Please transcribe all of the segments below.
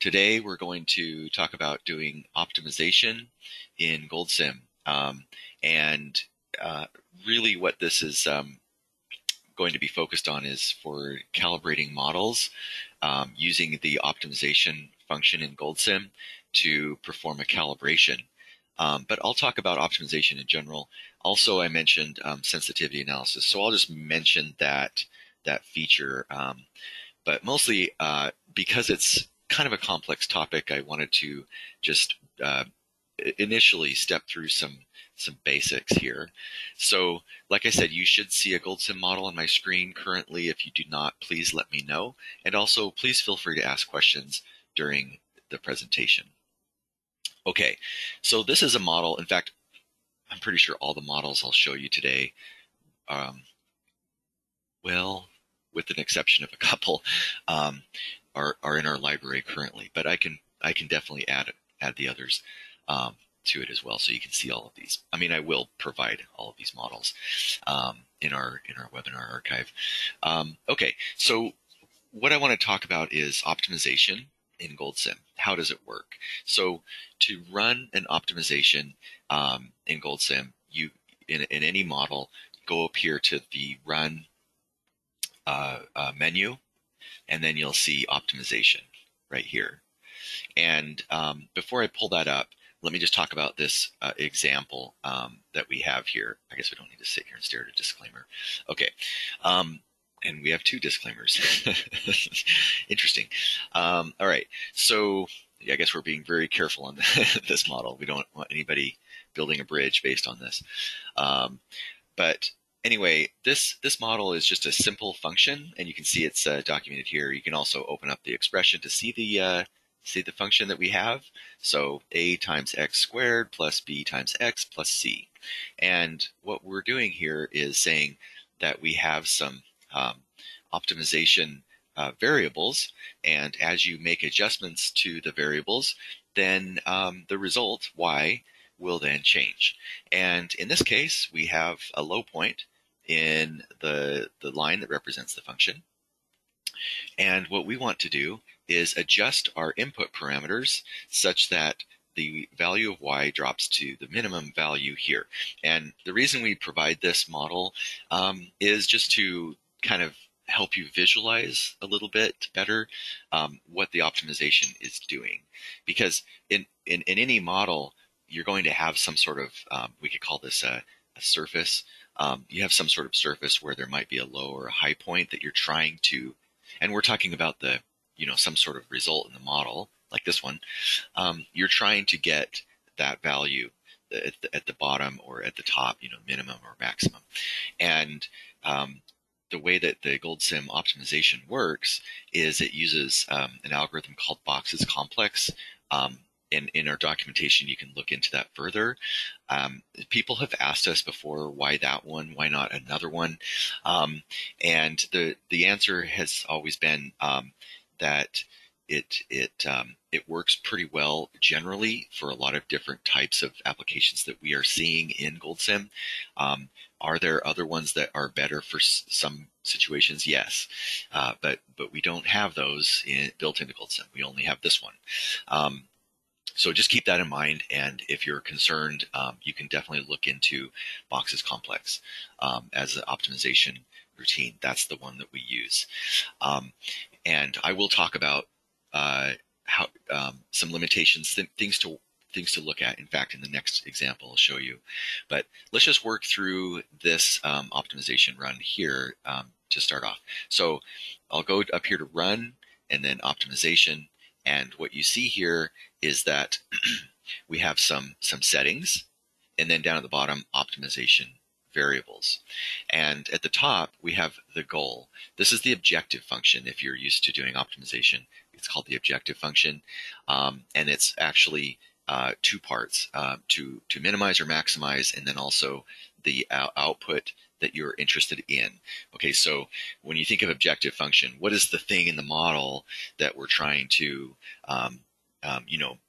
Today we're going to talk about doing optimization in GoldSim. And really what this is going to be focused on is for calibrating models using the optimization function in GoldSim to perform a calibration. But I'll talk about optimization in general. Also, I mentioned sensitivity analysis, so I'll just mention that feature. But mostly because it's kind of a complex topic, I wanted to just initially step through some basics here. So, like I said, you should see a GoldSim model on my screen currently. If you do not, please let me know. And also, please feel free to ask questions during the presentation. Okay, so this is a model. In fact, I'm pretty sure all the models I'll show you today, well, with an exception of a couple, are in our library currently. But I can definitely add the others to it as well, so you can see all of these. I mean, I will provide all of these models in our webinar archive. Okay, so what I want to talk about is optimization in GoldSim. How does it work? So to run an optimization in GoldSim, you in any model, go up here to the Run menu, and then you'll see optimization right here. And before I pull that up, let me just talk about this example that we have here. I guess we don't need to sit here and stare at a disclaimer. Okay. And we have two disclaimers. Interesting. All right. So yeah, I guess we're being very careful on this model. We don't want anybody building a bridge based on this. But anyway, this model is just a simple function, and you can see it's documented here. You can also open up the expression to see the function that we have. So a times x squared plus b times x plus c. And what we're doing here is saying that we have some optimization variables, and as you make adjustments to the variables, then the result, y, will then change. And in this case, we have a low point in the line that represents the function. And what we want to do is adjust our input parameters such that the value of y drops to the minimum value here. And the reason we provide this model is just to kind of help you visualize a little bit better what the optimization is doing. Because in any model, you're going to have some sort of, we could call this a surface. You have some sort of surface where there might be a low or a high point that you're trying to, and we're talking about the, some sort of result in the model, like this one. You're trying to get that value at the bottom or at the top, minimum or maximum. And the way that the GoldSim optimization works is it uses an algorithm called Box's complex. In our documentation, you can look into that further. People have asked us before, why that one? Why not another one? And the answer has always been that it works pretty well generally for a lot of different types of applications that we are seeing in GoldSim. Are there other ones that are better for some situations? Yes, but we don't have those built into GoldSim. We only have this one. So just keep that in mind, and if you're concerned, you can definitely look into Box's complex as an optimization routine. That's the one that we use. And I will talk about how some limitations, things to look at. In fact, in the next example, I'll show you. But let's just work through this optimization run here to start off. So I'll go up here to Run, and then Optimization. And what you see here is that we have some settings, and then down at the bottom, optimization variables. And at the top, we have the goal. This is the objective function. If you're used to doing optimization, it's called the objective function. And it's actually two parts, to minimize or maximize, and then also the output that you're interested in. Okay, so when you think of objective function, what is the thing in the model that we're trying to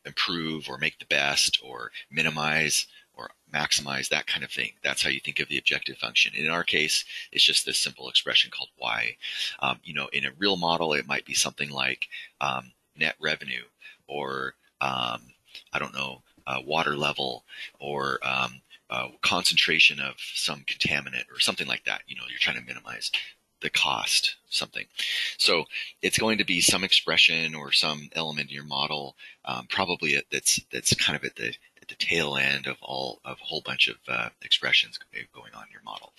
improve or make the best or minimize or maximize, that kind of thing? That's how you think of the objective function. In our case, it's just this simple expression called y. In a real model, it might be something like net revenue, or I don't know, water level, or concentration of some contaminant or something like that. You're trying to minimize the cost, something. So it's going to be some expression or some element in your model, probably that's kind of at the tail end of a whole bunch of expressions going on in your model.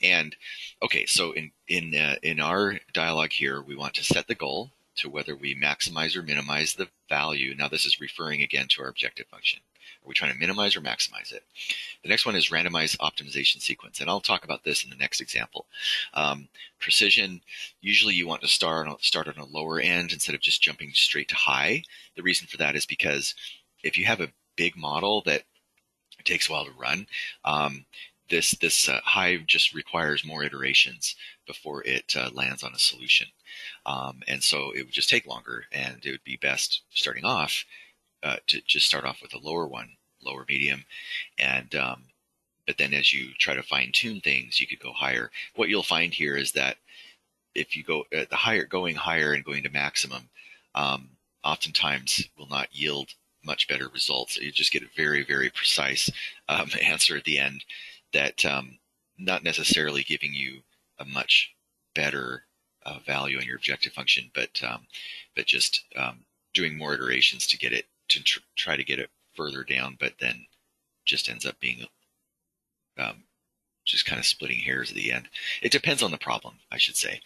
And okay, so in our dialog here, we want to set the goal to whether we maximize or minimize the value. Now this is referring again to our objective function. Are we trying to minimize or maximize it? The next one is randomized optimization sequence, and I'll talk about this in the next example. Precision, usually you want to start on a lower end instead of just jumping straight to high. The reason for that is because if you have a big model that takes a while to run, this high just requires more iterations before it lands on a solution. And so it would just take longer, and it would be best starting off to just start off with a lower medium, and but then as you try to fine tune things, you could go higher. What you'll find here is that if you go going higher and going to maximum, oftentimes will not yield much better results. You just get a very, very precise answer at the end that not necessarily giving you a much better value on your objective function, but just doing more iterations to get it to try to get it further down, but then just ends up being just kind of splitting hairs at the end. It depends on the problem, I should say.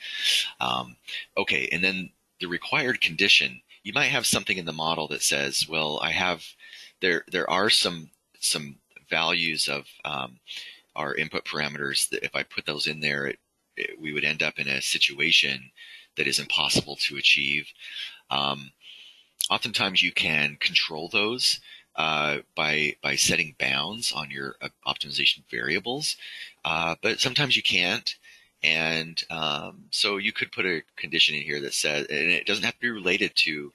Okay, and then the required condition. You might have something in the model that says, well, there are some values of our input parameters that if I put those in there, we would end up in a situation that is impossible to achieve. Oftentimes you can control those by setting bounds on your optimization variables, but sometimes you can't. And so you could put a condition in here that says, and it doesn't have to be related to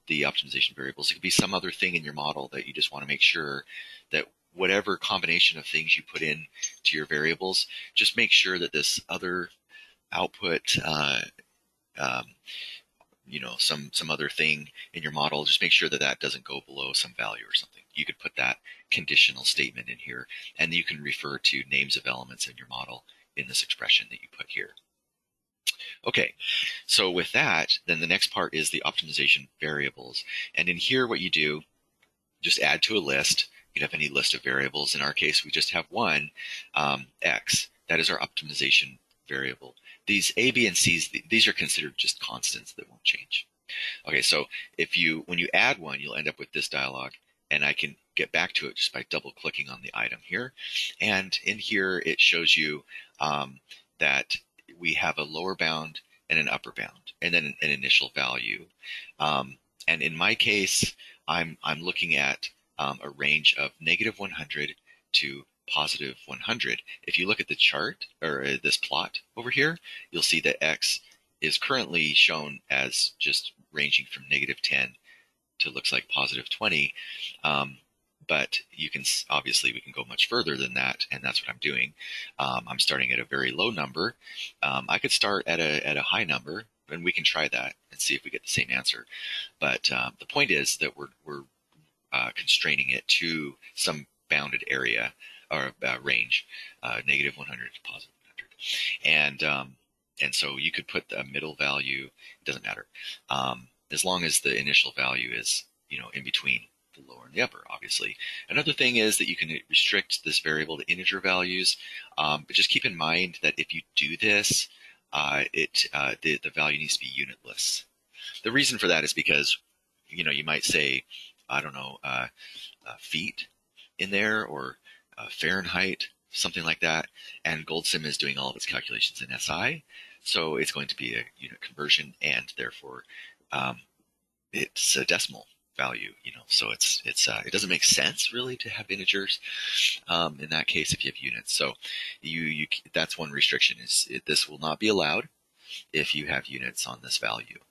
the optimization variables. It could be some other thing in your model that you just want to make sure that whatever combination of things you put in to your variables, just make sure that this other output, some other thing in your model, just make sure that that doesn't go below some value or something. You could put that conditional statement in here, and you can refer to names of elements in your model in this expression that you put here. Okay, so with that, then the next part is the optimization variables. And in here, what you do, just add to a list. You could have any list of variables. In our case, we just have one, X. That is our optimization variable. These A, B, and C's, these are considered just constants that won't change. Okay, so when you add one, you'll end up with this dialog, and I can get back to it just by double-clicking on the item here. And in here, it shows you that we have a lower bound and an upper bound, and then an initial value. And in my case, I'm looking at a range of -100 to +100. If you look at the chart or this plot over here, you'll see that X is currently shown as just ranging from -10 to looks like +20. But you can obviously we can go much further than that, and that's what I'm doing. I'm starting at a very low number. I could start at a high number, and we can try that and see if we get the same answer. But the point is that we're constraining it to some bounded area or range, -100 to +100, and so you could put a middle value. It doesn't matter as long as the initial value is in between the lower and the upper, obviously. Another thing is that you can restrict this variable to integer values, but just keep in mind that if you do this, the value needs to be unitless. The reason for that is because you might say, I don't know, feet in there, or Fahrenheit, something like that, and GoldSim is doing all of its calculations in SI, so it's going to be a unit conversion, and therefore it's a decimal value, so it doesn't make sense really to have integers in that case if you have units. So that's one restriction, is this will not be allowed if you have units on this value.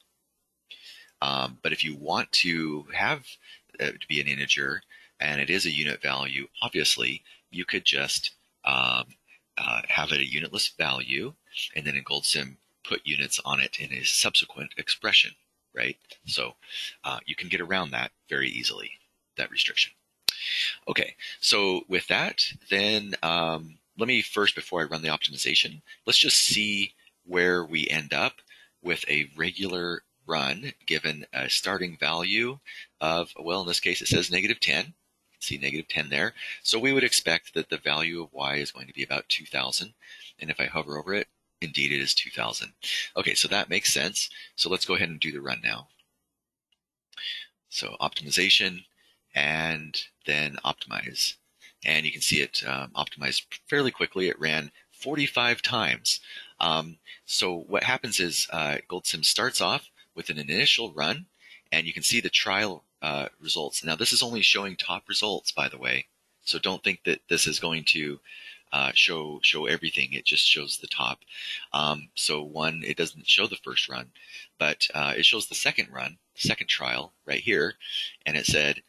But if you want to have it to be an integer and it is a unit value, obviously you could just have it a unitless value, and then in GoldSim put units on it in a subsequent expression, right? So you can get around that very easily, that restriction. Okay, so with that, then let me first, before I run the optimization, let's just see where we end up with a regular run given a starting value of, well, in this case it says -10. You can see -10 there. So we would expect that the value of y is going to be about 2,000. And if I hover over it, indeed it is 2,000. Okay, so that makes sense. So let's go ahead and do the run now. So optimization, and then optimize. And you can see it optimized fairly quickly. It ran 45 times. So what happens is GoldSim starts off with an initial run, and you can see the trial results. Now, this is only showing top results, by the way. So don't think that this is going to show everything. It just shows the top. So it doesn't show the first run, but it shows the second run, second trial right here. And it said,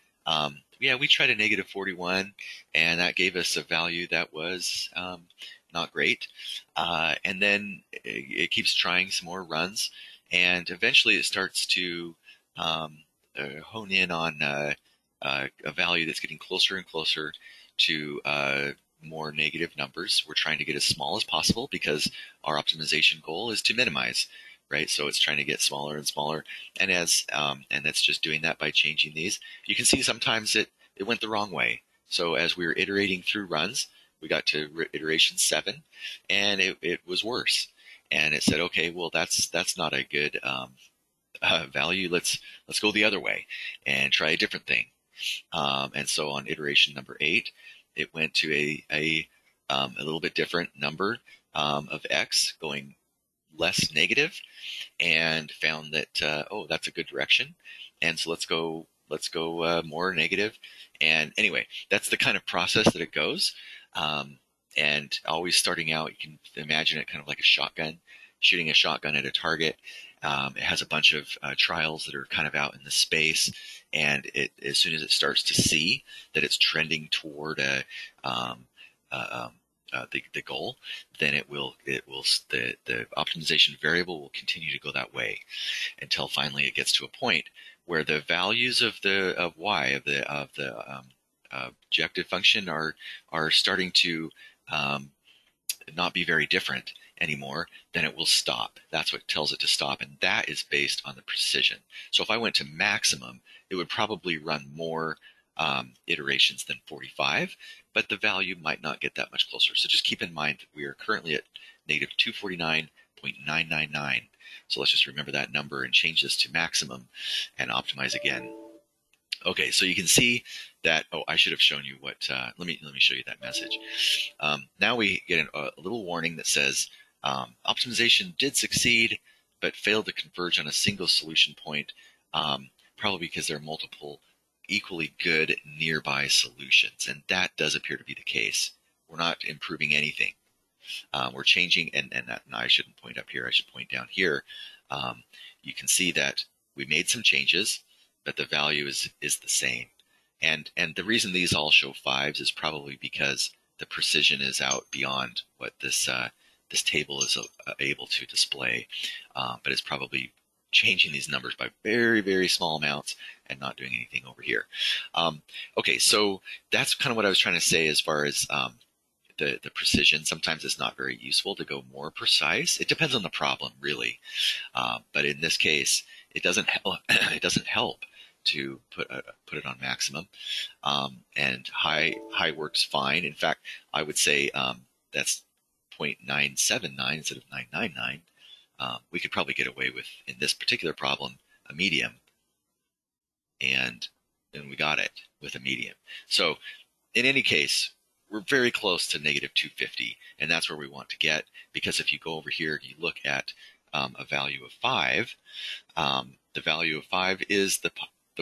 yeah, we tried a -41, and that gave us a value that was not great. And then it keeps trying some more runs, and eventually it starts to hone in on a value that's getting closer and closer to more negative numbers. We're trying to get as small as possible because our optimization goal is to minimize, right? So it's trying to get smaller and smaller, and and it's just doing that by changing these. You can see sometimes it went the wrong way. So as we were iterating through runs, we got to iteration 7, and it was worse. And it said, okay, well that's not a good value. Let's go the other way and try a different thing. And so on iteration number 8, it went to a little bit different number of x, going less negative, and found that oh, that's a good direction. And so let's go more negative. And anyway, that's the kind of process that it goes. And always starting out, you can imagine it kind of like a shotgun, shooting a shotgun at a target. It has a bunch of trials that are kind of out in the space, and as soon as it starts to see that it's trending toward the goal, then the optimization variable will continue to go that way until finally it gets to a point where the values of y of the objective function are starting to not be very different anymore. Then it will stop. That's what tells it to stop, and that is based on the precision. So if I went to maximum, it would probably run more iterations than 45, but the value might not get that much closer. So just keep in mind that we are currently at -249.999. So let's just remember that number and change this to maximum and optimize again. Okay, so you can see that. Oh, I should have shown you what. Let me show you that message. Now we get a little warning that says optimization did succeed, but failed to converge on a single solution point, probably because there are multiple equally good nearby solutions, and that does appear to be the case. We're not improving anything. We're changing, and I shouldn't point up here. I should point down here. You can see that we made some changes, but the value is the same. And the reason these all show 5s is probably because the precision is out beyond what this table is able to display. But it's probably changing these numbers by very, very small amounts and not doing anything over here. Okay, so that's kind of what I was trying to say as far as the precision. Sometimes it's not very useful to go more precise. It depends on the problem, really. But in this case, it doesn't help. It doesn't help to put it on maximum. And high works fine. In fact, I would say that's 0.979 instead of 999. We could probably get away with, in this particular problem, a medium. And we got it with a medium. So in any case, we're very close to -250, and that's where we want to get, because if you go over here and you look at a value of 5, the value of 5 is the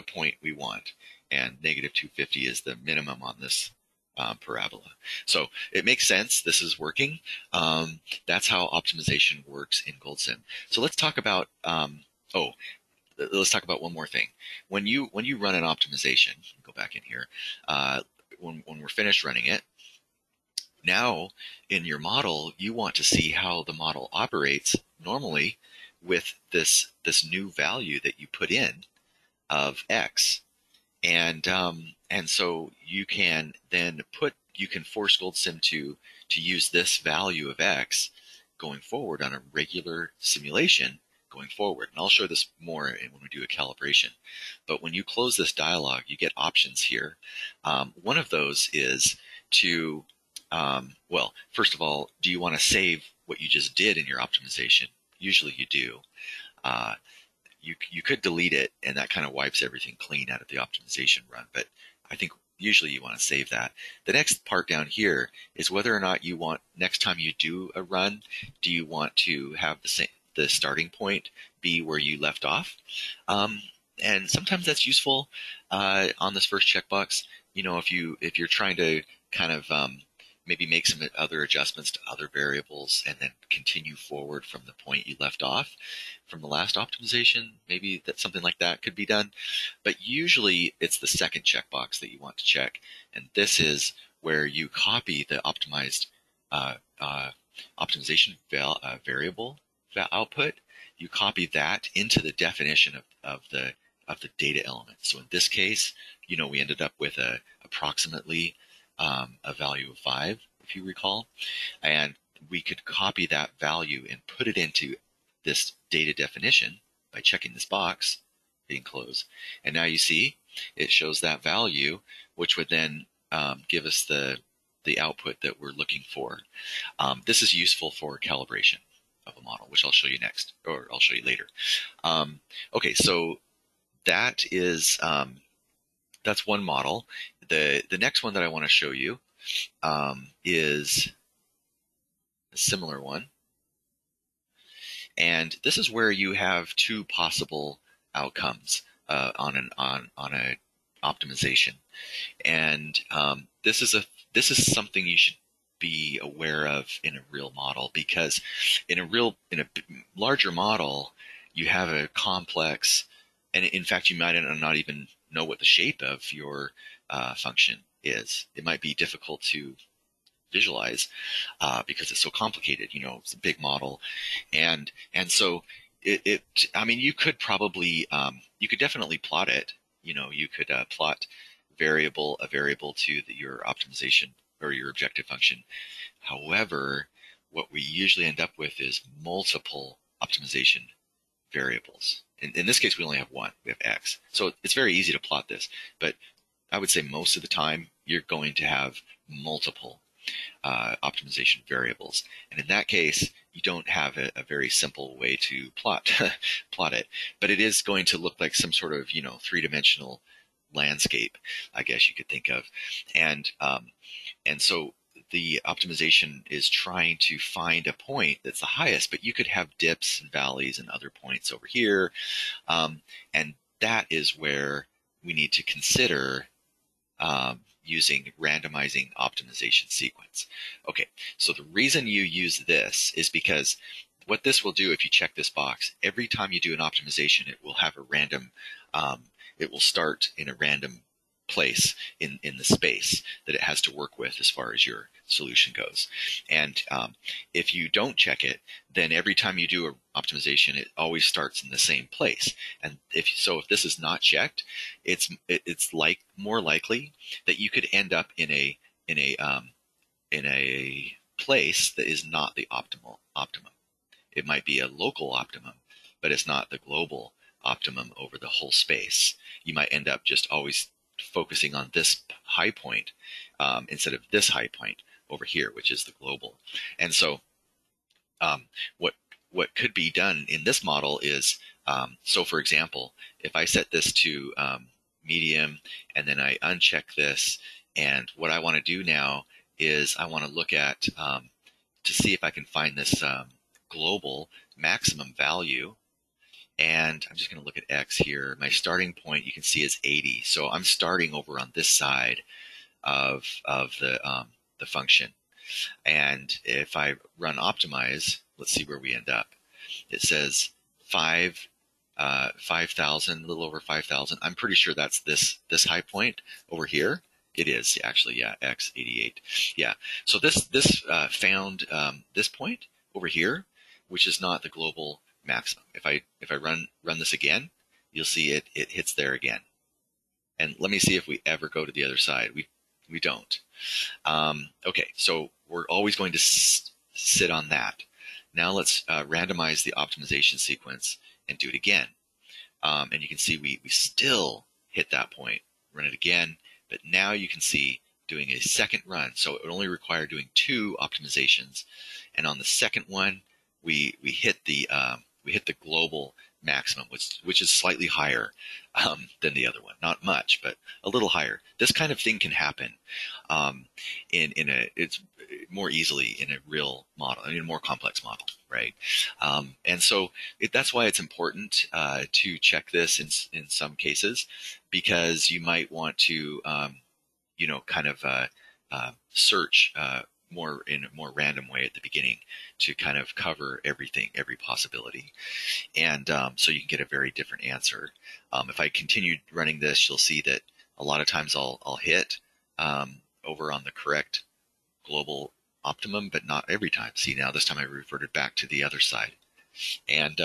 point we want, and -250 is the minimum on this parabola. So it makes sense. This is working. That's how optimization works in GoldSim. So let's talk about let's talk about one more thing. When you run an optimization, go back in here. When we're finished running it, now in your model, you want to see how the model operates normally with this new value that you put in of X. And so you can then you can force GoldSim to use this value of X going forward on a regular simulation going forward. And I'll show this more when we do a calibration. But when you close this dialog, you get options here. One of those is to, well, first of all, do you want to save what you just did in your optimization? Usually you do. You could delete it, and that kind of wipes everything clean out of the optimization run. But I think usually you want to save that. The next part down here is whether or not you want, next time you do a run, do you want to have the starting point be where you left off? And sometimes that's useful on this first checkbox. You know, if you're trying to kind of maybe make some other adjustments to other variables and then continue forward from the point you left off from the last optimization, maybe that something like that could be done. But usually it's the second checkbox that you want to check. And this is where you copy the optimized optimization variable output. You copy that into the definition of the data element. So in this case, you know, we ended up with approximately a value of 5, if you recall, and we could copy that value and put it into this data definition by checking this box, hitting close, and now you see it shows that value, which would then give us the output that we're looking for. This is useful for calibration of a model, which I'll show you next, or I'll show you later. Okay, so that is that's one model. The next one that I want to show you is a similar one. And this is where you have two possible outcomes on a optimization. And this is something you should be aware of in a real model, because in a larger model, you have a complex, and in fact, you might not even know what the shape of your function is. It might be difficult to visualize because it's so complicated. You know, it's a big model, and so I mean, you could probably you could definitely plot it. You know, you could plot a variable to your optimization or your objective function. However, what we usually end up with is multiple optimization variables. In this case, we only have one. We have X. So it's very easy to plot this, but I would say most of the time you're going to have multiple optimization variables. And in that case, you don't have a very simple way to plot it, but it is going to look like some sort of, you know, three-dimensional landscape, I guess you could think of. And so the optimization is trying to find a point that's the highest, but you could have dips and valleys and other points over here. And that is where we need to consider using randomizing optimization sequence. Okay, so the reason you use this is because what this will do, if you check this box, every time you do an optimization, it will have a random, it will start in a random place in the space that it has to work with as far as your solution goes. And if you don't check it, then every time you do an optimization, it always starts in the same place. And if this is not checked, it's more likely that you could end up in a place that is not the optimum. It might be a local optimum, but it's not the global optimum over the whole space. You might end up just always focusing on this high point instead of this high point over here, which is the global. And so what could be done in this model is, so for example, if I set this to medium and then I uncheck this, and what I want to do now is I want to look at to see if I can find this global maximum value. And I'm just going to look at X here. My starting point, you can see, is 80. So I'm starting over on this side of the function. And if I run optimize, let's see where we end up. It says 5,000, a little over 5,000. I'm pretty sure that's this high point over here. It is actually, yeah, X88. Yeah. So this found this point over here, which is not the global maximum. If I run this again, you'll see it hits there again. And let me see if we ever go to the other side. We don't. Okay, so we're always going to sit on that. Now let's randomize the optimization sequence and do it again. And you can see we still hit that point. Run it again, but now you can see doing a second run. So it would only require doing 2 optimizations, and on the second one, we hit the global maximum, which is slightly higher than the other one. Not much, but a little higher. This kind of thing can happen it's more easily in a real model, in a more complex model, right? And so that's why it's important to check this in some cases, because you might want to kind of search more in a more random way at the beginning to kind of cover everything, every possibility. And so you can get a very different answer. If I continue running this, you'll see that a lot of times I'll hit over on the correct global optimum, but not every time. See, now this time I reverted back to the other side. And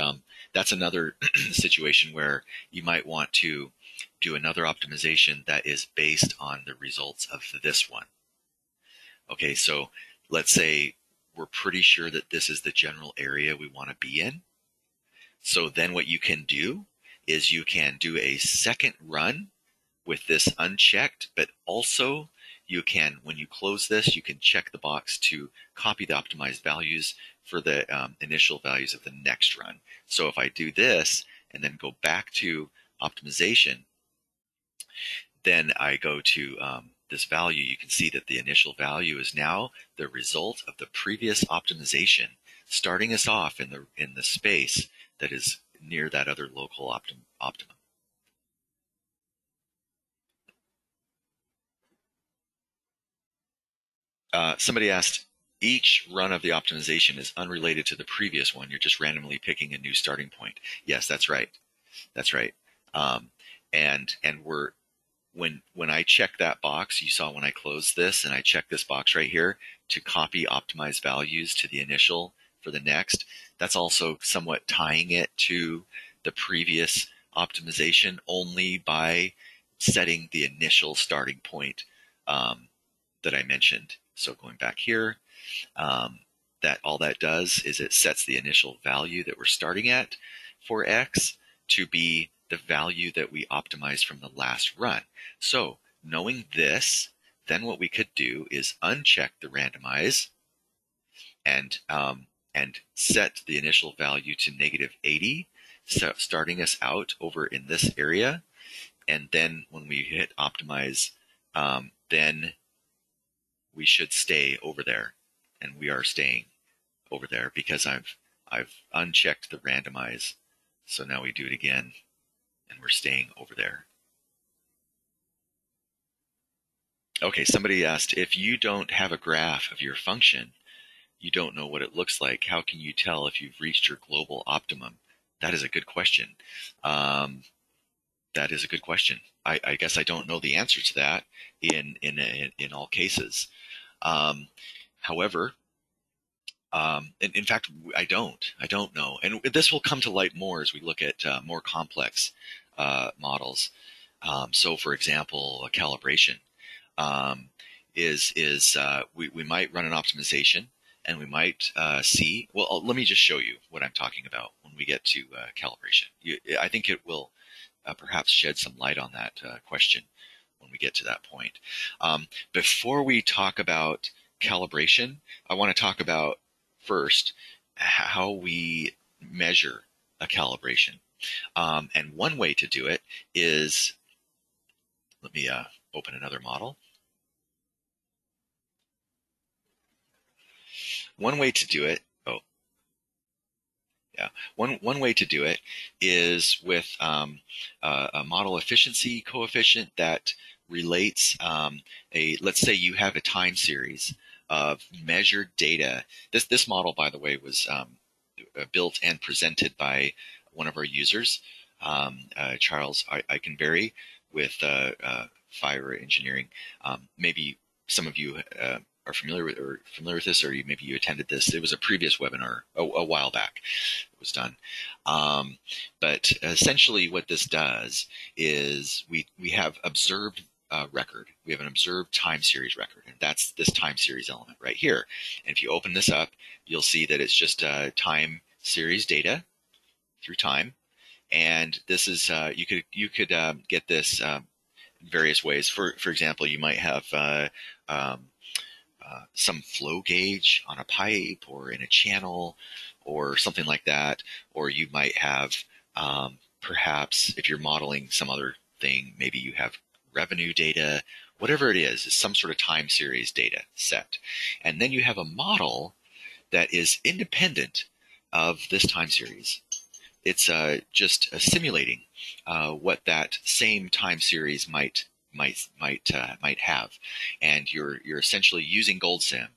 that's another situation where you might want to do another optimization that is based on the results of this one. Okay, so let's say we're pretty sure that this is the general area we want to be in. So then what you can do is you can do a second run with this unchecked, but also you can, when you close this, you can check the box to copy the optimized values for the initial values of the next run. So if I do this and then go back to optimization, then I go to this value, you can see that the initial value is now the result of the previous optimization, starting us off in the space that is near that other local optimum. Somebody asked, each run of the optimization is unrelated to the previous one. You're just randomly picking a new starting point. Yes, that's right. That's right. And we're when I check that box, you saw when I closed this and I check this box right here to copy optimized values to the initial for the next, that's also somewhat tying it to the previous optimization only by setting the initial starting point that I mentioned. So going back here, that all that does is it sets the initial value that we're starting at for X to be the value that we optimized from the last run. So knowing this, then what we could do is uncheck the randomize and set the initial value to -80, so starting us out over in this area. And then when we hit optimize, then we should stay over there, and we are staying over there because I've unchecked the randomize. So now we do it again, and we're staying over there. Okay, somebody asked, if you don't have a graph of your function, you don't know what it looks like, how can you tell if you've reached your global optimum? That is a good question. That is a good question. I guess I don't know the answer to that in all cases. However, in fact, I don't know. And this will come to light more as we look at more complex models. So for example, a calibration we might run an optimization and we might see, well, let me just show you what I'm talking about when we get to calibration. I think it will perhaps shed some light on that question when we get to that point. Before we talk about calibration, I want to talk about first how we measure a calibration. And one way to do it is, let me open another model. One way to do it, one way to do it is with a model efficiency coefficient that relates let's say you have a time series of measured data. This model, by the way, was built and presented by one of our users, Charles Eikenberry with Fire Engineering. Maybe some of you are familiar with this, or maybe you attended this. It was a previous webinar a while back. It was done. But essentially what this does is we have observed record. We have an observed time series record, and that's this time series element right here. And if you open this up, you'll see that it's just time series data through time. And this is you could get this in various ways. For example, you might have some flow gauge on a pipe or in a channel or something like that. Or you might have perhaps if you're modeling some other thing, maybe you have revenue data, whatever it is some sort of time series data set. And then you have a model that is independent of this time series. It's just simulating what that same time series might have, and you're essentially using GoldSim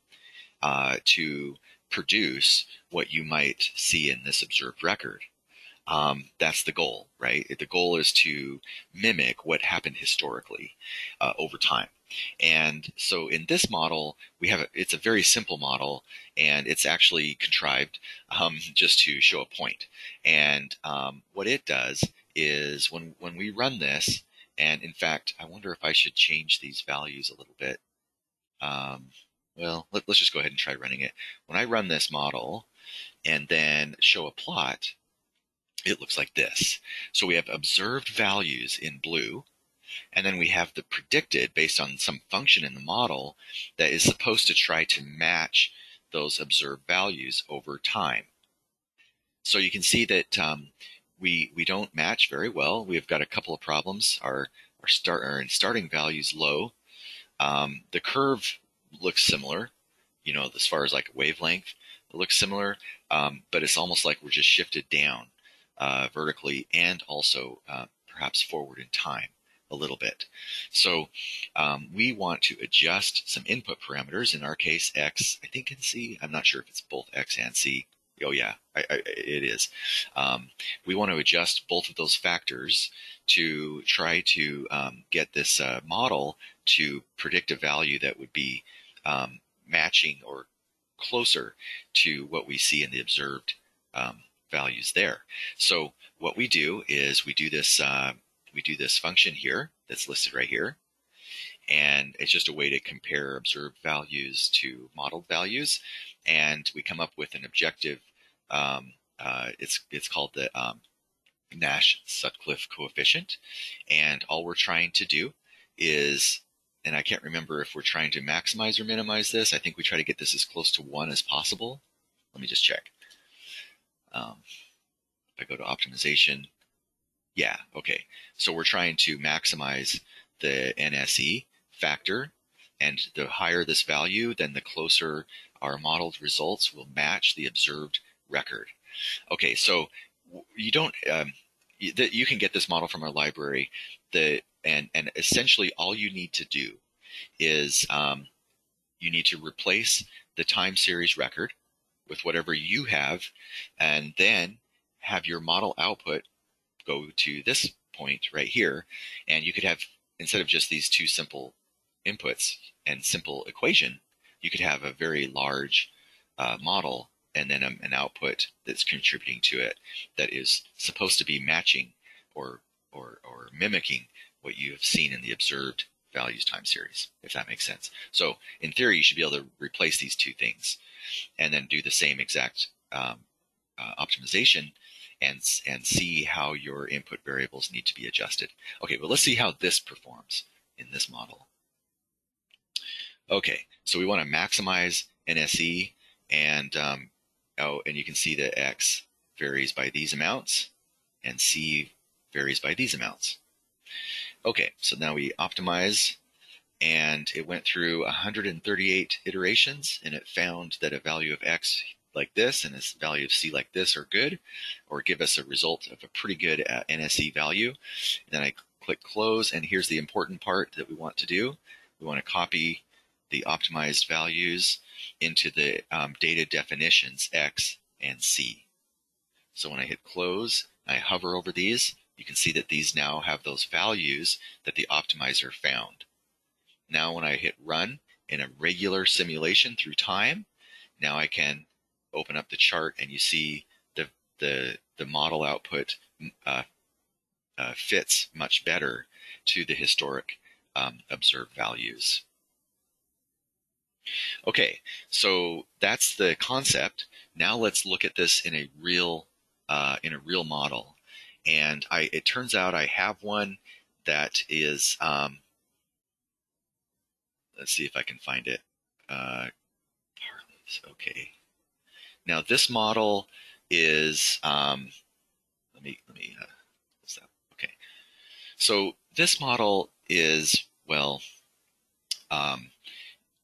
to produce what you might see in this observed record. That's the goal, right? The goal is to mimic what happened historically over time. And so in this model, it's a very simple model, and it's actually contrived just to show a point. And what it does is when we run this, and in fact, I wonder if I should change these values a little bit. Well, let's just go ahead and try running it. When I run this model and then show a plot, it looks like this. So we have observed values in blue, and then we have the predicted based on some function in the model that is supposed to try to match those observed values over time. So you can see that we don't match very well. We've got a couple of problems. Our starting values low. The curve looks similar, as far as like wavelength, it looks similar, but it's almost like we're just shifted down vertically and also perhaps forward in time a little bit. So we want to adjust some input parameters, in our case X, I think, and C. I'm not sure if it's both X and C. Oh yeah, it is. We want to adjust both of those factors to try to get this model to predict a value that would be matching or closer to what we see in the observed values there. So what we do is we do this function here that's listed right here, and it's just a way to compare observed values to modeled values, and we come up with an objective. It's called the Nash-Sutcliffe coefficient, and all we're trying to do is, and I can't remember if we're trying to maximize or minimize this. I think we try to get this as close to 1 as possible. Let me just check. If I go to optimization, yeah, okay. So we're trying to maximize the NSE factor, and the higher this value, then the closer our modeled results will match the observed record. Okay, so you don't you can get this model from our library. And essentially all you need to do is you need to replace the time series record with whatever you have, and then have your model output go to this point right here, and you could have, instead of just these two simple inputs and simple equation, you could have a very large model and then an output that's contributing to it that is supposed to be matching or mimicking what you have seen in the observed values time series, if that makes sense. So in theory, you should be able to replace these two things and then do the same exact optimization and see how your input variables need to be adjusted. Okay, well, let's see how this performs in this model. Okay, so we want to maximize NSE, and and you can see that X varies by these amounts and C varies by these amounts. Okay, so now we optimize, and it went through 138 iterations, and it found that a value of X like this and a value of C like this are good, or give us a result of a pretty good NSE value. And then I click close, and here's the important part that we want to do. We want to copy the optimized values into the data definitions X and C. So when I hit close, I hover over these, you can see that these now have those values that the optimizer found. Now when I hit run, in a regular simulation through time. Now I can open up the chart and you see the model output fits much better to the historic observed values. Okay, so that's the concept. Now let's look at this in a real model. And it turns out I have one that is let's see if I can find it. Okay. Now this model is let me what's that? Okay. So this model is, well,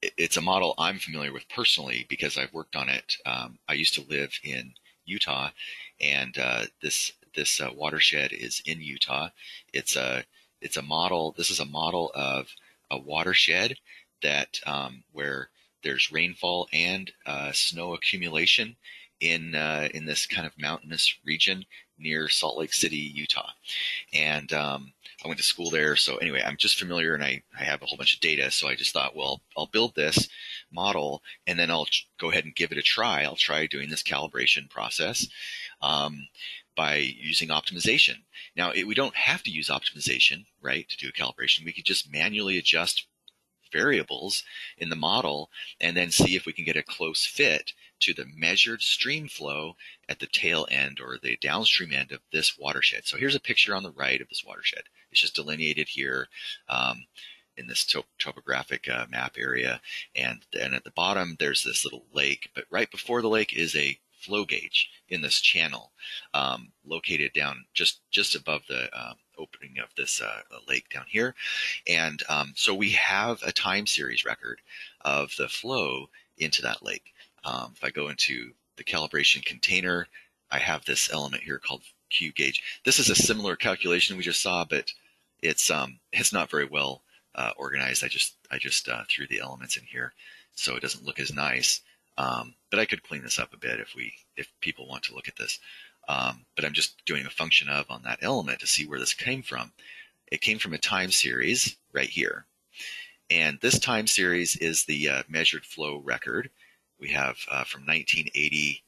it's a model I'm familiar with personally because I've worked on it. I used to live in Utah, and this watershed is in Utah. It's a model. This is a model of a watershed that where there's rainfall and snow accumulation in this kind of mountainous region near Salt Lake City, Utah. And I went to school there. So anyway, I'm just familiar, and I have a whole bunch of data. So I just thought, well, I'll build this model and then I'll go ahead and give it a try. I'll try doing this calibration process by using optimization. Now, we don't have to use optimization, right, to do a calibration. We could just manually adjust variables in the model and then see if we can get a close fit to the measured stream flow at the tail end or the downstream end of this watershed. So here's a picture on the right of this watershed. It's just delineated here in this topographic map area. And then at the bottom, there's this little lake. But right before the lake is a flow gauge in this channel located down just above the opening of this lake down here. And so we have a time series record of the flow into that lake. If I go into the calibration container, I have this element here called Q gauge. This is a similar calculation we just saw, but it's not very well organized. I just threw the elements in here, so it doesn't look as nice. But I could clean this up a bit if people want to look at this. But I'm just doing a function of on that element to see where this came from. It came from a time series right here. And this time series is the measured flow record. We have from 1980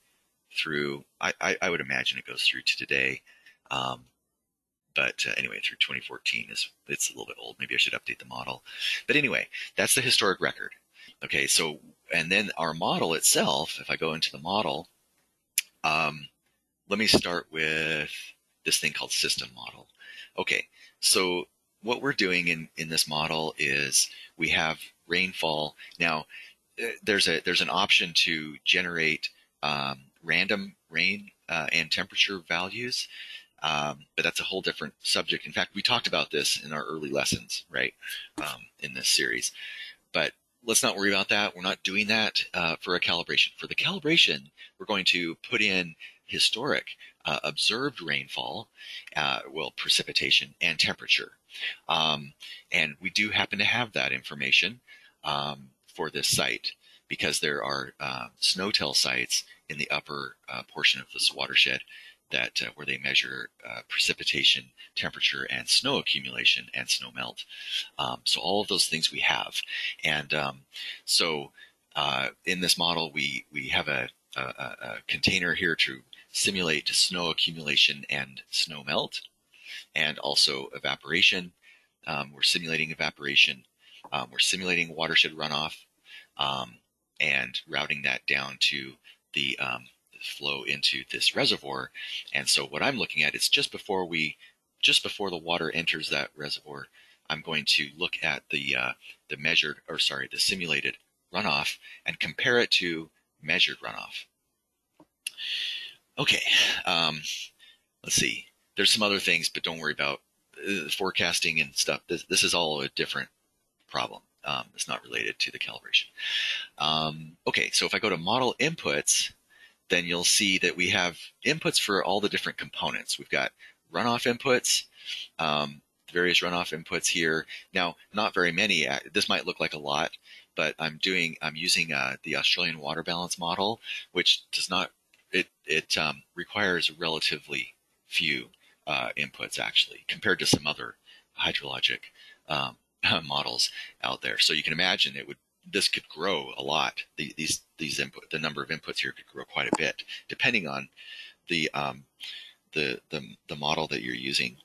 through, I would imagine it goes through to today. But anyway, through 2014 it's a little bit old. Maybe I should update the model. But anyway, that's the historic record. Okay, so, and then our model itself, if I go into the model, let me start with this thing called system model. Okay, so what we're doing in this model is we have rainfall. Now, there's an option to generate random rain and temperature values, but that's a whole different subject. In fact, we talked about this in our early lessons, right, in this series. But let's not worry about that. We're not doing that for a calibration. For the calibration, we're going to put in historic observed rainfall, precipitation and temperature. And we do happen to have that information for this site because there are snow-tail sites in the upper portion of this watershed that where they measure precipitation, temperature, and snow accumulation and snow melt. So all of those things we have. And so in this model, we have a container here to simulate snow accumulation and snow melt, and also evaporation. We're simulating evaporation. We're simulating watershed runoff, and routing that down to the flow into this reservoir. And so what I'm looking at is just before the water enters that reservoir, I'm going to look at the simulated runoff and compare it to measured runoff. Okay, let's see. There's some other things, but don't worry about forecasting and stuff. This is all a different problem. It's not related to the calibration. Okay, so if I go to model inputs, then you'll see that we have inputs for all the different components. We've got runoff inputs, various runoff inputs here. Now, not very many. This might look like a lot, but I'm using the Australian water balance model, which does not. It requires relatively few inputs actually, compared to some other hydrologic models out there. So you can imagine it would this could grow a lot. The number of inputs here could grow quite a bit, depending on the the model that you're using.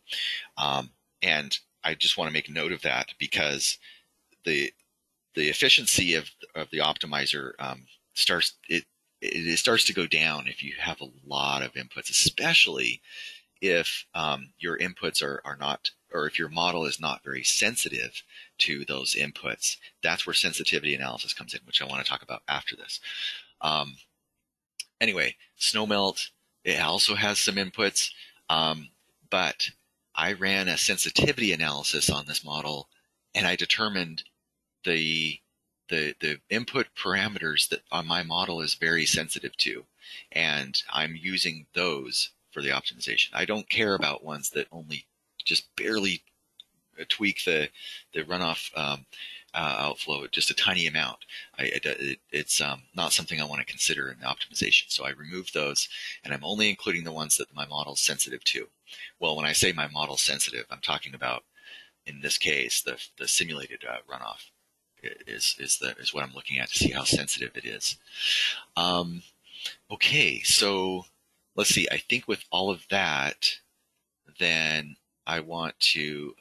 And I just want to make note of that, because the efficiency of the optimizer starts it starts to go down if you have a lot of inputs, especially if your inputs are not, or if your model is not very sensitive to those inputs. That's where sensitivity analysis comes in, which I want to talk about after this. Um, anyway, snowmelt, it also has some inputs, but I ran a sensitivity analysis on this model, and I determined the the input parameters that on my model is very sensitive to, and I'm using those for the optimization. I don't care about ones that only just barely tweak the runoff outflow just a tiny amount. It's not something I want to consider in the optimization. So I removed those, and I'm only including the ones that my model is sensitive to. Well, when I say my model is sensitive, I'm talking about, in this case, the simulated runoff is what I'm looking at to see how sensitive it is. Okay, so let's see. I think with all of that, then I want to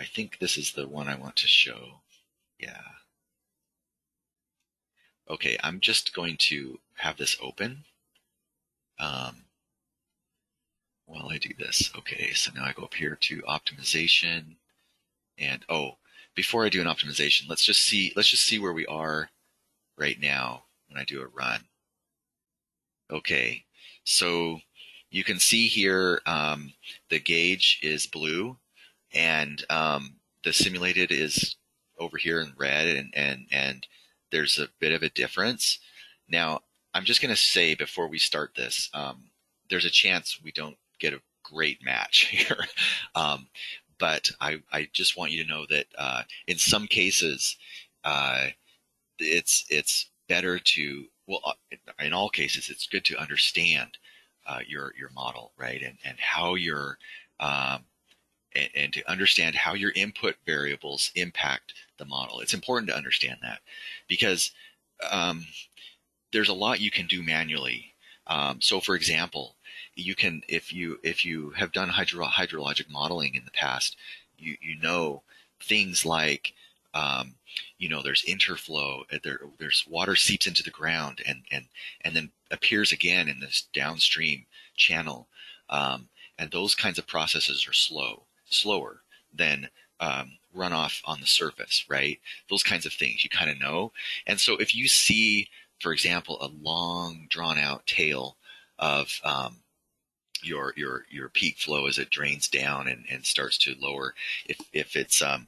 I think this is the one I want to show. Yeah. Okay, I'm just going to have this open while I do this. Okay, so now I go up here to optimization, and before I do an optimization, let's just see where we are right now when I do a run. Okay, so you can see here the gauge is blue, and the simulated is over here in red, and there's a bit of a difference. Now, I'm just going to say before we start this, there's a chance we don't get a great match here. But I just want you to know that in some cases, it's better to, well, in all cases, it's good to understand your model, right? And how your and to understand how your input variables impact the model. It's important to understand that, because there's a lot you can do manually. So, for example, you can, if you have done hydrologic modeling in the past, you know things like there's interflow, there's water seeps into the ground and then appears again in this downstream channel, and those kinds of processes are slower than runoff on the surface, right? Those kinds of things you kind of know. And so if you see, for example, a long drawn out tail of your peak flow as it drains down and starts to lower, if it's a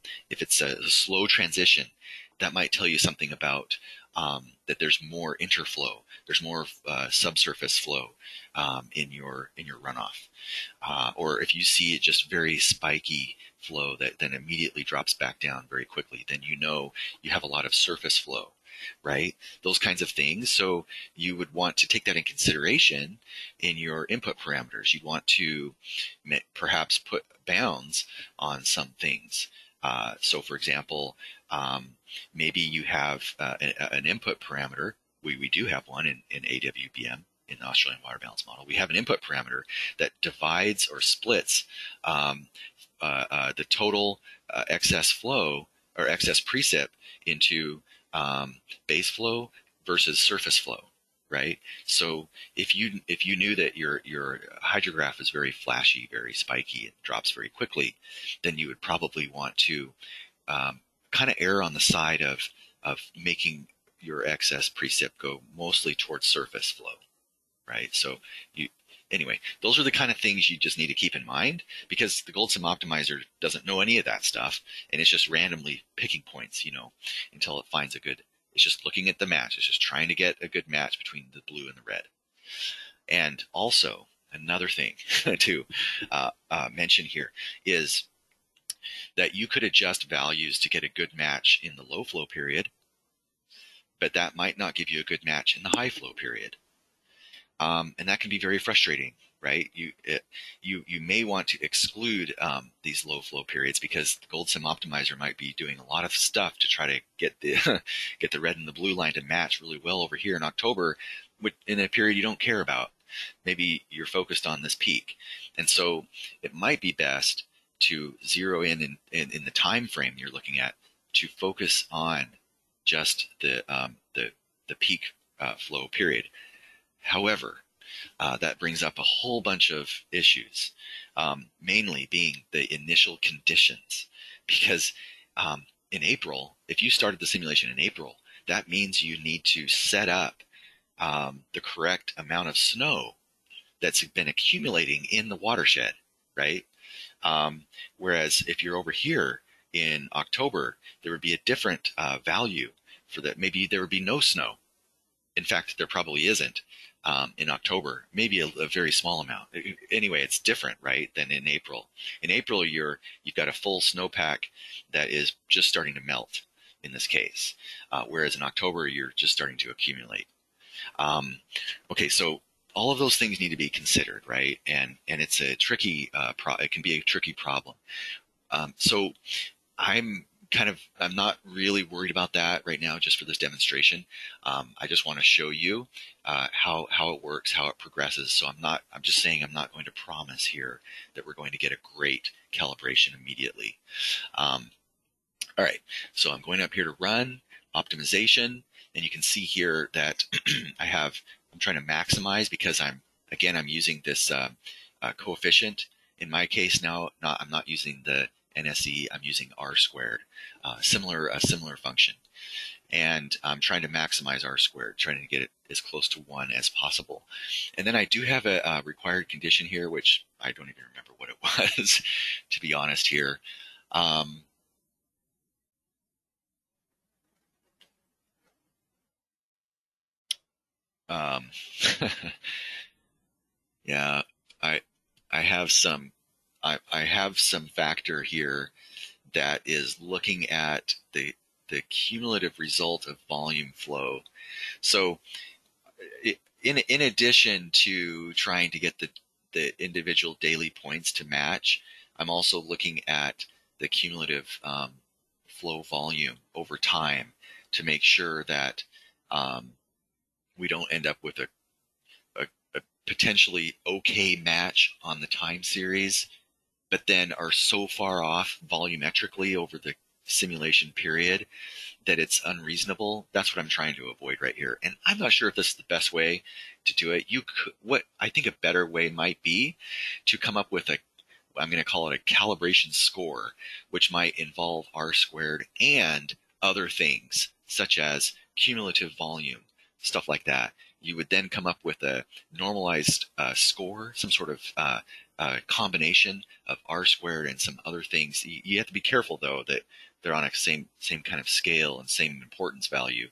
slow transition, that might tell you something about that there's more interflow, there's more subsurface flow in your runoff, or if you see it just very spiky flow that then immediately drops back down very quickly, then you know you have a lot of surface flow, right? Those kinds of things. So you would want to take that in consideration in your input parameters. You'd want to perhaps put bounds on some things. So for example, maybe you have an input parameter. We do have one in AWBM, in the Australian Water Balance Model. We have an input parameter that divides or splits the total excess flow or excess precip into base flow versus surface flow, right? So if you knew that your hydrograph is very flashy, very spiky, it drops very quickly, then you would probably want to kind of err on the side of making your excess precip go mostly towards surface flow, right? So anyway, those are the kind of things you just need to keep in mind, because the GoldSim optimizer doesn't know any of that stuff, and it's just randomly picking points, until it finds a good. It's just looking at the match. It's just trying to get a good match between the blue and the red. And also, another thing to mention here is that you could adjust values to get a good match in the low flow period, but that might not give you a good match in the high flow period. And that can be very frustrating. right? You may want to exclude these low flow periods because the GoldSim optimizer might be doing a lot of stuff to try to get the get the red and the blue line to match really well over here in October, in a period you don't care about. Maybe you're focused on this peak, and so it might be best to zero in the time frame you're looking at to focus on just the peak flow period. However, that brings up a whole bunch of issues, mainly being the initial conditions. Because in April, if you started the simulation in April, that means you need to set up the correct amount of snow that's been accumulating in the watershed, right? Whereas if you're over here in October, there would be a different value for that. Maybe there would be no snow. In fact, there probably isn't in October, maybe a very small amount. Anyway, it's different, right, than in April. In April, you've got a full snowpack that is just starting to melt in this case, whereas in October, you're just starting to accumulate. Okay, so all of those things need to be considered, right? And it's a tricky, it can be a tricky problem. So I'm not really worried about that right now, just for this demonstration. I just want to show you how it works, how it progresses. So I'm just saying I'm not going to promise here that we're going to get a great calibration immediately. All right, so I'm going up here to run optimization, and you can see here that I'm trying to maximize because I'm using this coefficient. In my case now, I'm not using the NSE, I'm using R squared, a similar function. And I'm trying to maximize R squared, trying to get it as close to 1 as possible. And then I do have a required condition here, which I don't even remember what it was, to be honest here. Yeah, I have some factor here that is looking at the cumulative result of volume flow. So in addition to trying to get the individual daily points to match, I'm also looking at the cumulative flow volume over time to make sure that we don't end up with a potentially okay match on the time series, but then are so far off volumetrically over the simulation period that it's unreasonable. That's what I'm trying to avoid right here. And I'm not sure if this is the best way to do it. What I think a better way might be to come up with I'm going to call it a calibration score, which might involve R squared and other things such as cumulative volume, stuff like that. You would then come up with a normalized score, some sort of combination of R squared and some other things. You have to be careful, though, that they're on a same kind of scale and same importance value,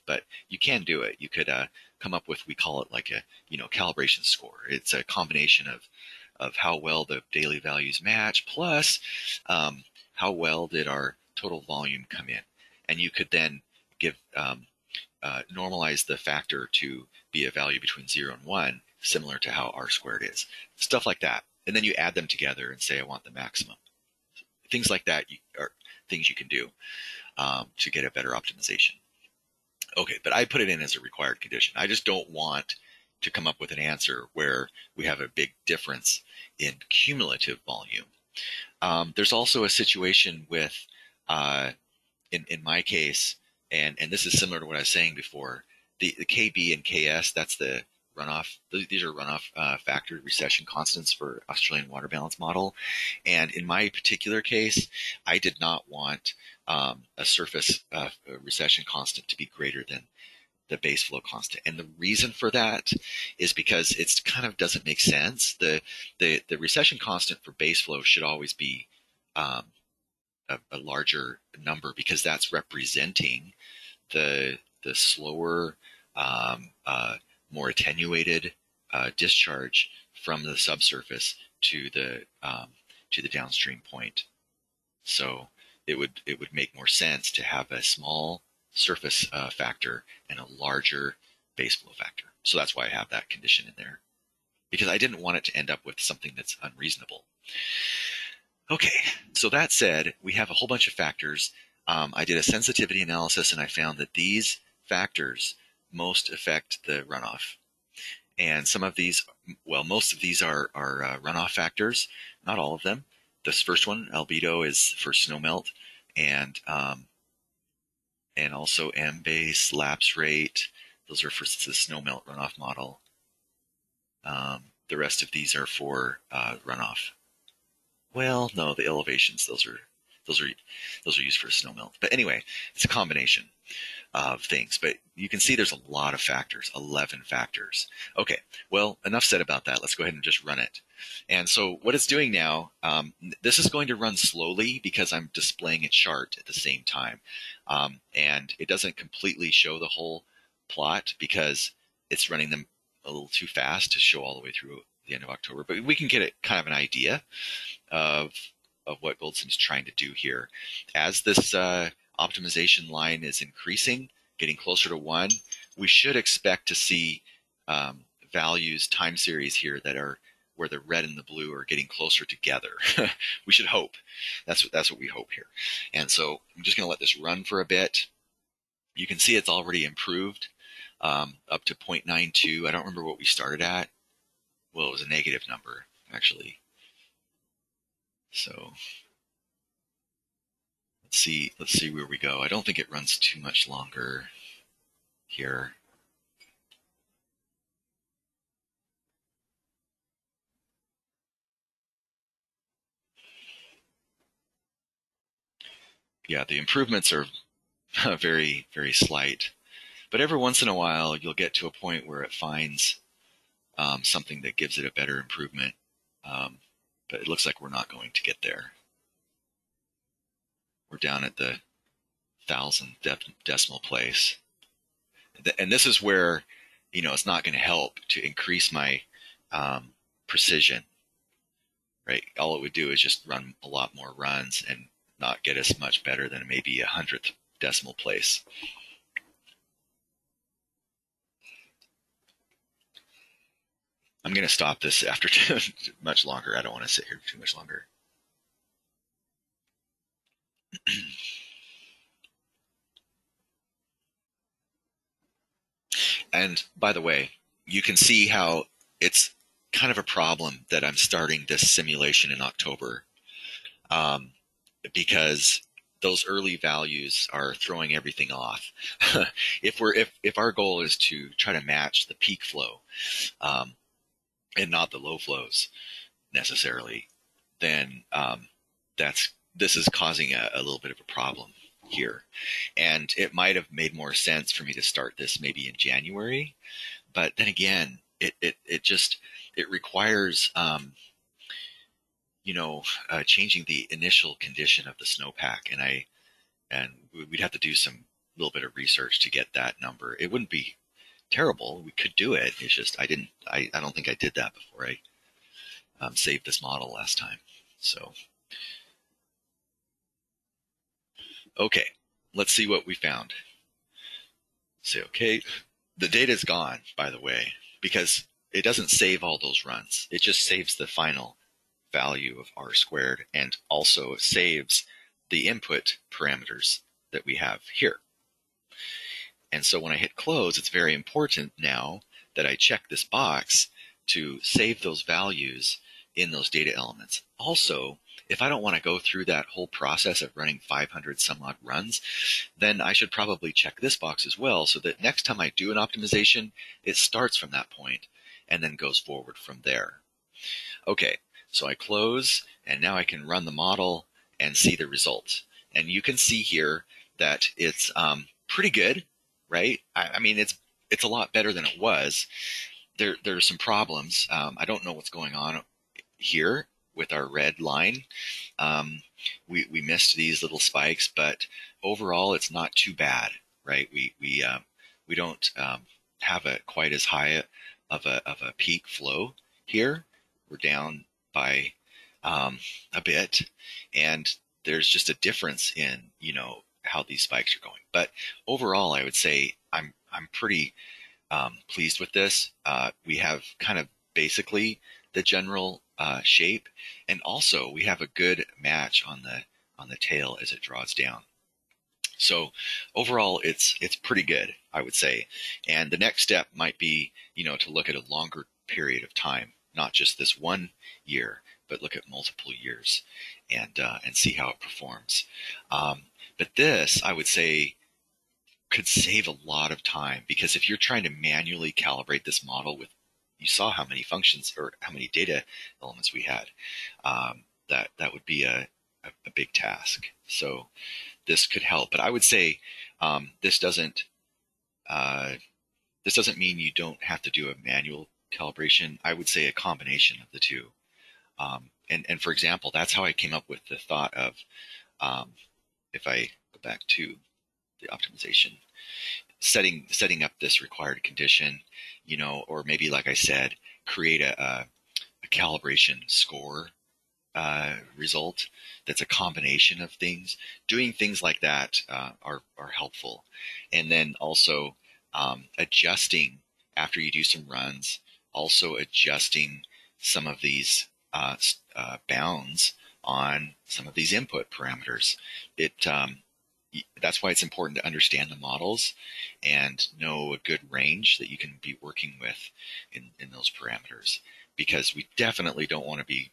but you can do it. You could come up with, we call it like a calibration score. It's a combination of how well the daily values match plus how well did our total volume come in, and you could then give normalize the factor to be a value between 0 and 1, similar to how R squared is. Stuff like that. And then you add them together and say, I want the maximum. Things like that are things you can do to get a better optimization. Okay, but I put it in as a required condition. I just don't want to come up with an answer where we have a big difference in cumulative volume. There's also a situation with, in my case, and this is similar to what I was saying before, the KB and KS, that's the runoff. These are runoff factor recession constants for Australian water balance model. And in my particular case, I did not want a surface recession constant to be greater than the base flow constant. And the reason for that is because it kind of doesn't make sense. The recession constant for base flow should always be a larger number because that's representing the slower, more attenuated discharge from the subsurface to the downstream point. So it would make more sense to have a small surface factor and a larger base flow factor. So that's why I have that condition in there. because I didn't want it to end up with something that's unreasonable. Okay, so that said, we have a whole bunch of factors. I did a sensitivity analysis and I found that these factors most affect the runoff. And some of these, well, most of these are runoff factors, not all of them. This first one, albedo, is for snowmelt, and also M-base, lapse rate. Those are for the snowmelt runoff model. The rest of these are for runoff. Well, no, the elevations, those are used for snowmelt. But anyway, it's a combination of things. But you can see there's a lot of factors, 11 factors. Okay, well, enough said about that. Let's go ahead and just run it. And so what it's doing now, this is going to run slowly because I'm displaying a chart at the same time. And it doesn't completely show the whole plot because it's running them a little too fast to show all the way through the end of October. But we can get kind of an idea of what GoldSim is trying to do here. As this optimization line is increasing, getting closer to 1, we should expect to see values, time series here that are where the red and the blue are getting closer together. We should hope. That's what we hope here. And so I'm just going to let this run for a bit. You can see it's already improved up to 0.92. I don't remember what we started at. Well, it was a negative number, actually. So let's see where we go. I don't think it runs too much longer here. Yeah, the improvements are very, very slight. But every once in a while, you'll get to a point where it finds something that gives it a better improvement. But it looks like we're not going to get there. We're down at the 1,000th decimal place. And this is where, it's not going to help to increase my precision, right? All it would do is just run a lot more runs and not get us much better than maybe 100th decimal place. I'm going to stop this after too much longer. I don't want to sit here too much longer. And by the way, you can see how it's kind of a problem that I'm starting this simulation in October, because those early values are throwing everything off. If our goal is to try to match the peak flow, and not the low flows necessarily, then this is causing a little bit of a problem here. And it might have made more sense for me to start this maybe in January, but then again, it requires changing the initial condition of the snowpack, and we'd have to do some little bit of research to get that number. It wouldn't be terrible. We could do it. It's just I don't think I did that before I saved this model last time. So okay, let's see what we found. Say okay. The data is gone, by the way, because it doesn't save all those runs. It just saves the final value of r squared, and also saves the input parameters that we have here. And so when I hit close, it's very important now that I check this box to save those values in those data elements. Also, if I don't want to go through that whole process of running 500 some odd runs, then I should probably check this box as well, so that next time I do an optimization, it starts from that point and then goes forward from there. Okay, so I close, and now I can run the model and see the results. And you can see here that it's pretty good, right? I mean, it's a lot better than it was. There are some problems. I don't know what's going on here with our red line. We missed these little spikes, but overall, it's not too bad, right? We don't have quite as high of a peak flow here. We're down by a bit, and there's just a difference in how these spikes are going. But overall, I would say I'm pretty pleased with this. We have kind of basically the general shape, and also we have a good match on the tail as it draws down. So overall, it's pretty good, I would say. And the next step might be, to look at a longer period of time, not just this 1 year, but look at multiple years and see how it performs. But this, I would say, could save a lot of time, because if you're trying to manually calibrate this model with, you saw how many functions or how many data elements we had, that would be a big task. So this could help, but I would say this doesn't mean you don't have to do a manual calibration. I would say a combination of the two. And for example, that's how I came up with the thought of, if I go back to the optimization, setting up this required condition, or maybe, like I said, create a calibration score result that's a combination of things. Doing things like that are helpful. And then also adjusting after you do some runs, also adjusting some of these bounds on some of these input parameters. That's why it's important to understand the models and know a good range that you can be working with in those parameters, because we definitely don't want to be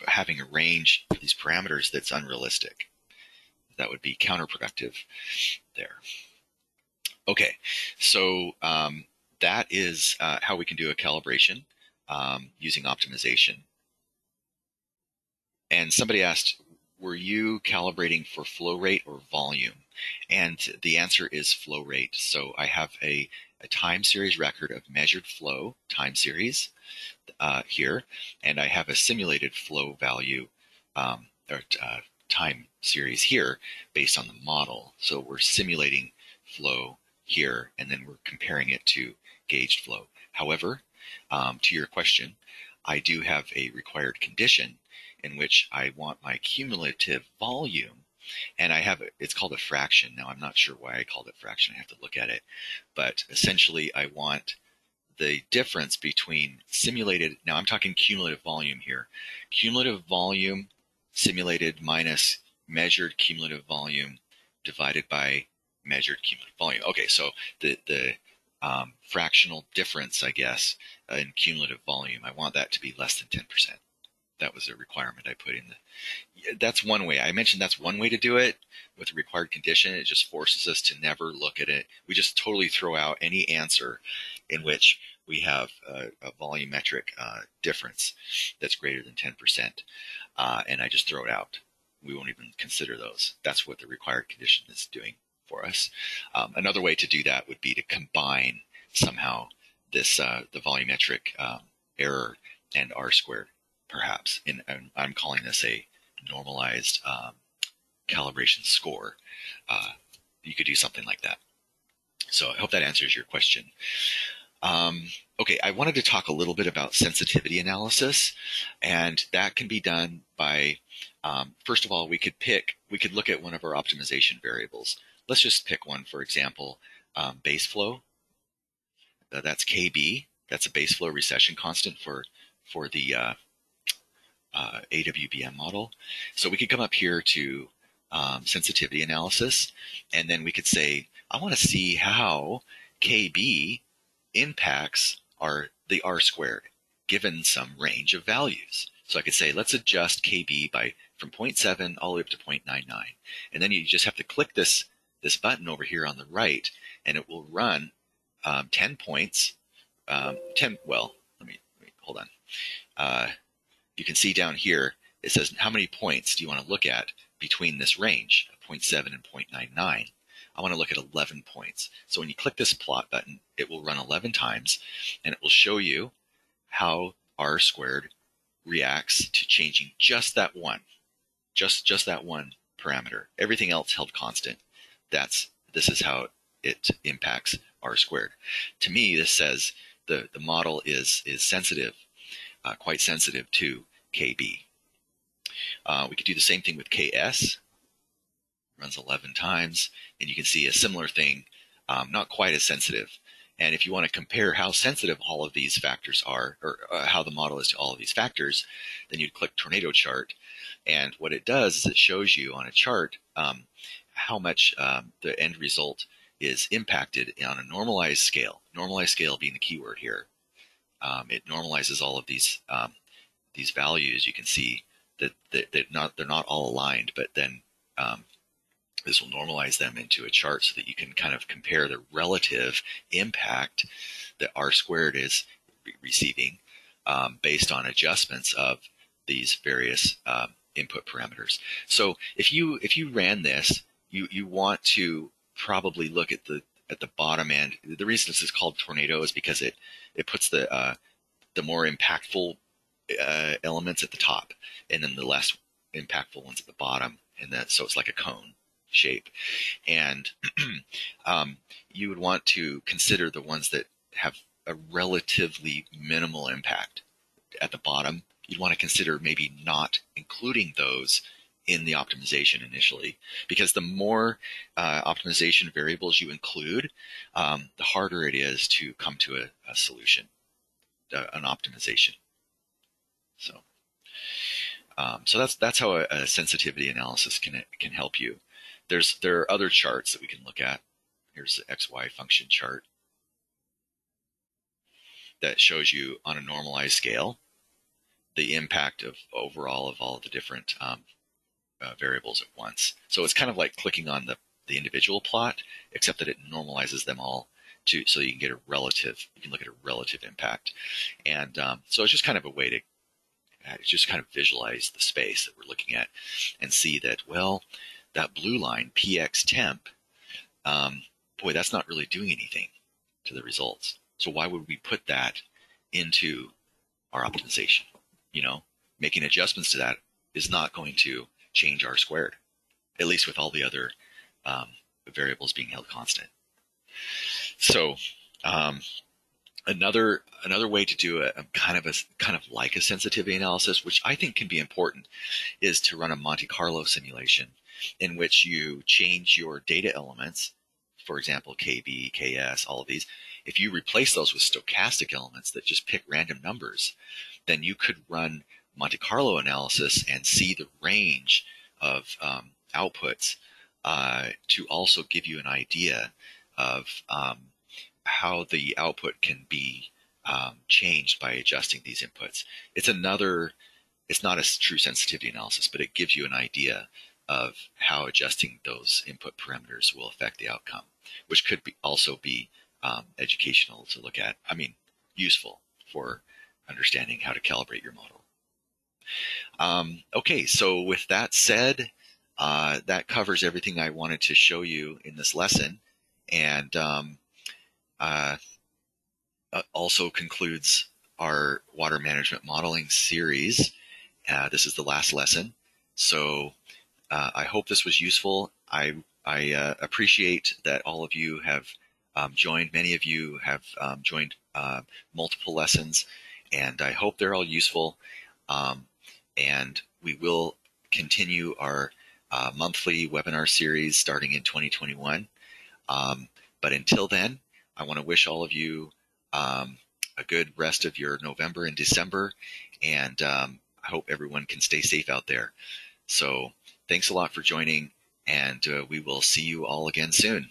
having a range for these parameters that's unrealistic. That would be counterproductive there. Okay, so that is how we can do a calibration using optimization. And somebody asked, were you calibrating for flow rate or volume? And the answer is flow rate. So I have a time series record of measured flow time series here, and I have a simulated flow value or time series here based on the model. So we're simulating flow here, and then we're comparing it to gauged flow. However, to your question, I do have a required condition in which I want my cumulative volume, and it's called a fraction. Now, I'm not sure why I called it fraction. I have to look at it. But essentially, I want the difference between simulated, now I'm talking cumulative volume here, cumulative volume simulated minus measured cumulative volume divided by measured cumulative volume. Okay, so the fractional difference, I guess, in cumulative volume, I want that to be less than 10%. That was a requirement I put in. That's one way. I mentioned that's one way to do it with a required condition. It just forces us to never look at it. We just totally throw out any answer in which we have a volumetric difference that's greater than 10%, and I just throw it out. We won't even consider those. That's what the required condition is doing for us. Another way to do that would be to combine somehow this the volumetric error and R squared, perhaps. And I'm calling this a normalized calibration score. You could do something like that. So I hope that answers your question. Okay, I wanted to talk a little bit about sensitivity analysis, and that can be done by, first of all, we could look at one of our optimization variables. Let's just pick one, for example, base flow. That's KB. That's a base flow recession constant for the AWBM model. So we could come up here to sensitivity analysis, and then we could say, I want to see how KB impacts the R squared given some range of values. So I could say, let's adjust KB from 0.7 all the way up to 0.99. And then you just have to click this button over here on the right, and it will run 10 points. Well, let me hold on. You can see down here, it says, how many points do you want to look at between this range of 0.7 and 0.99? I want to look at 11 points. So when you click this plot button, it will run 11 times, and it will show you how R squared reacts to changing just that one, just that one parameter. Everything else held constant. This is how it impacts R squared. To me, this says the model is sensitive, quite sensitive to KB. We could do the same thing with KS. Runs 11 times, and you can see a similar thing, not quite as sensitive. And if you want to compare how sensitive all of these factors are, or how the model is to all of these factors, then you'd click tornado chart. And what it does is it shows you on a chart how much the end result is impacted on a normalized scale being the keyword here. It normalizes all of these values. You can see that they're not all aligned, but then this will normalize them into a chart so that you can kind of compare the relative impact that R squared is receiving based on adjustments of these various input parameters. So if you ran this, you want to probably look at the bottom end. The reason this is called tornado is because it puts the more impactful elements at the top, and then the less impactful ones at the bottom, and so it's like a cone shape. And you would want to consider the ones that have a relatively minimal impact at the bottom. You'd want to consider maybe not including those in the optimization initially, because the more optimization variables you include, the harder it is to come to a solution, an optimization. So that's how a sensitivity analysis can help you. There are other charts that we can look at. Here's the XY function chart that shows you on a normalized scale the impact of overall of all of the different variables at once. So it's kind of like clicking on the individual plot, except that it normalizes them all so you can get you can look at a relative impact. And so it's just kind of a way to just kind of visualize the space that we're looking at and see that, well, that blue line, PX temp, boy, that's not really doing anything to the results. So why would we put that into our optimization? Making adjustments to that is not going to change R squared, at least with all the other variables being held constant. So another way to do a kind of like a sensitivity analysis, which I think can be important, is to run a Monte Carlo simulation in which you change your data elements, for example, KB, KS, all of these. If you replace those with stochastic elements that just pick random numbers, then you could run Monte Carlo analysis and see the range of outputs to also give you an idea of how the output can be changed by adjusting these inputs. It's not a true sensitivity analysis, but it gives you an idea of how adjusting those input parameters will affect the outcome, which could also be educational to look at. Useful for understanding how to calibrate your model. Okay, so with that said, that covers everything I wanted to show you in this lesson, and also concludes our water management modeling series. This is the last lesson, so I hope this was useful. I appreciate that all of you have joined. Many of you have joined multiple lessons, and I hope they're all useful. And we will continue our monthly webinar series starting in 2021. But until then, I want to wish all of you a good rest of your November and December, and I hope everyone can stay safe out there. So thanks a lot for joining, and we will see you all again soon.